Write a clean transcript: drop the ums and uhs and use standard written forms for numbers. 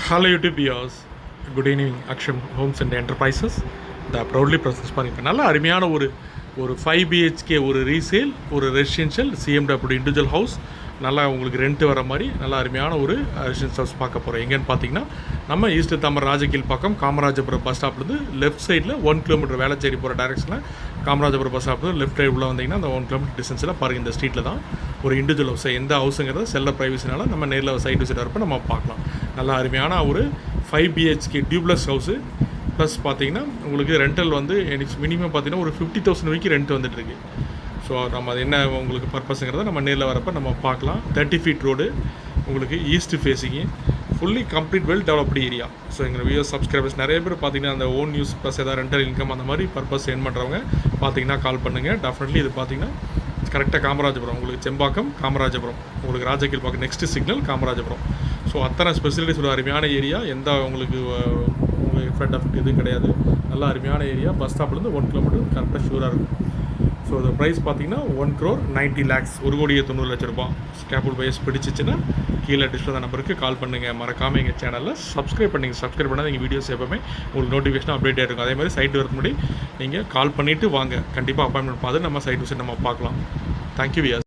Hello YouTube viewers, good evening. Aksham Homes and Enterprises the proudly presents பண்ணிப்பேன். நல்ல அருமையான ஒரு 5 BHK ஒரு ரீசேல் ஒரு ரெசிடென்ஷியல் CMW இண்டிவிஜுவல் ஹவுஸ் நல்லா உங்களுக்கு ரெண்ட் வர மாதிரி நல்ல அருமையான ஒரு ரெசிடென்ஸ் ஹவுஸ் பார்க்க போகிறோம். எங்கேன்னு பார்த்தீங்கன்னா நம்ம ஈஸ்ட் தாமர் ராஜகீழ் பக்கம் காமராஜபுரம் பஸ் ஸ்டாப்லேருந்து லெஃப்ட் சைடில் 1 கிலோமீட்டர் வேளச்சேரி போகிற டைரக்ஷனில் காமராஜபுரம் பஸ் ஸ்டாப்லேருந்து லெஃப்ட் ரைட் உள்ள வந்தீங்கன்னா அந்த 1 கிலோமீட்டர் டிஸ்டன்ஸில் பாருங்கள் இந்த ஸ்ட்ரீட்டில் தான் ஒரு இண்டிவிஜுவல் ஹவுஸ். எந்த ஹவுஸுங்கிறத செல்ல ப்ரைவசினால நம்ம நேரில் சைட் விசிட் வரப்போ நம்ம பார்க்கலாம். நல்லா அருமையான ஒரு 5 BHK டியூப்ளஸ் ஹவுஸு ப்ளஸ் பார்த்தீங்கன்னா உங்களுக்கு ரெண்டல் வந்து எனக்கு மினிமம் பார்த்தீங்கன்னா ஒரு 50,000 வரைக்கும் ரெண்ட் வந்துட்டுருக்கு. ஸோ நம்ம அது என்ன உங்களுக்கு பர்பஸுங்கிறத நம்ம நேரில் வரப்போ நம்ம பார்க்கலாம். 30 feet ரோடு உங்களுக்கு east facing fully complete well developed area. So எங்கள் வியூஸ் சப்ஸ்கிரைபர்ஸ் நிறைய பேர் பார்த்தீங்கன்னா அந்த ஓன் யூஸ் ப்ளஸ் ஏதாவது ரெண்டல் இன்கம் அந்த மாதிரி பர்பஸ் என் பண்ணுறவங்க பார்த்தீங்கன்னா கால் பண்ணுங்கள். டெஃபினெட்லி இது பார்த்தீங்கன்னா கரெக்டாக காமராஜபுரம் உங்களுக்கு செம்பாக்கம் காமராஜபுரம் உங்களுக்கு ராஜகீழ் பக்கம் நெக்ஸ்ட் சிக்னல் காமராஜபுரம். ஸோ அத்தனை ஸ்பெசிலிட்டிஸ் ஒரு அருமையான ஏரியா. எந்த உங்களுக்கு எஃபெக்ட் எதுவும் கிடையாது. நல்ல அருமையான ஏரியா. பஸ் ஸ்டாப்லேருந்து 1 கிலோமீட்டர் கரெக்டாக ஷூராக இருக்கும். ஸோ அந்த ப்ரைஸ் பார்த்தீங்கன்னா 1,90,00,000 1,90,00,000 கேபிள் பையர்ஸ் பிடிச்சிச்சின்னா கீழே டிஸ்பிளே நம்பருக்கு கால் பண்ணுங்கள். மறக்காமல் எங்கள் சேனலில் சப்ஸ்கிரைப் பண்ணிங்க. சப்ஸ்கிரைப் பண்ணால் எங்கள் வீடியோஸ் எப்போவுமே உங்களுக்கு நோட்டிஃபிகேஷன் அப்டேட் ஆகிருக்கும். அதே மாதிரி சைட் வரக்கு முன்னாடி நீங்கள் கால் பண்ணிவிட்டு வாங்க. கண்டிப்பாக அப்பாயின்மெண்ட் பார்த்து நம்ம சைட் விசிட் நம்ம பார்க்கலாம். தேங்க்யூ வியாஸ்.